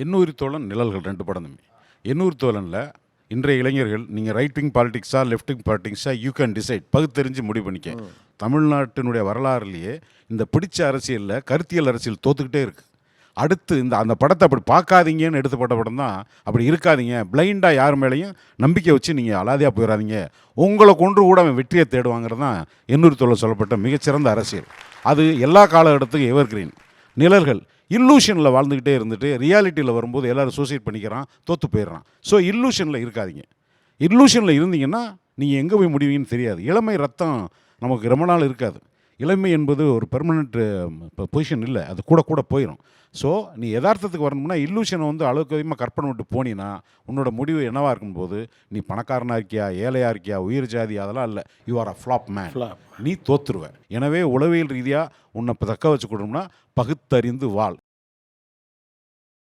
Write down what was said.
எண்ணூறு தோழன் நிழல்கள் 2 படம் தம்பி. எண்ணூறு தோழனில் இன்றைய இளைஞர்கள் நீங்கள் ரைட் விங் பாலிடிக்ஸா லெஃப்ட் விங் பாலிடிக்ஸா யூ கேன் டிசைட் பகுத்தறிஞ்சு முடிவு பண்ணிக்க. தமிழ்நாட்டினுடைய வரலாறுலேயே இந்த பிடிச்ச அரசியலில் கருத்தியல் அரசியல் தோத்துக்கிட்டே இருக்குது. அடுத்து அந்த படத்தை அப்படி பார்க்காதீங்கன்னு எடுத்துப்பட்ட படம் தான். அப்படி இருக்காதீங்க, பிளைண்டாக யார் மேலேயும் நம்பிக்கை வச்சு நீங்கள் அலாதியாக போயிடாதீங்க, உங்களை கொன்று கூட அவன் வெற்றியை தேடுவாங்கிறது தான் எண்ணூறு தோழர் சொல்லப்பட்ட மிகச்சிறந்த அரசியல். அது எல்லா காலகட்டத்துக்கும் எவர் கிரீன். நிழல்கள் இல்லூஷனில் வாழ்ந்துக்கிட்டே இருந்துட்டு ரியாலிட்டியில் வரும்போது எல்லோரும் சூசைட் பண்ணிக்கிறான், தோற்று போயிடுறான். ஸோ இல்லூஷனில் இருக்காதீங்க. இல்லூஷனில் இருந்தீங்கன்னா நீங்கள் எங்கே போய் முடிவீங்கன்னு தெரியாது. இளமை ரத்தம் நமக்கு ரொம்ப நாள் இருக்காது. இளமை என்பது ஒரு பெர்மனெண்ட் பொசிஷன் இல்லை, அது கூட கூட போயிடும். ஸோ நீ யதார்த்தத்துக்கு வரணும்னா இல்லூஷனை அளவுக்கு அதிகமாக கற்பனை விட்டு போனீங்கன்னா உன்னோட முடிவு என்னவாக இருக்கும்போது நீ பணக்காரனாக இருக்கியா, ஏழையாக இருக்கியா, உயிர் ஜாதி, அதெல்லாம் இல்லை. You are a flop man. நீ தோற்றுருவ. எனவே உளவியல் ரீதியாக உன்னை தக்க வச்சுக்கணும்னா பகுத்தறிந்து வாழ்.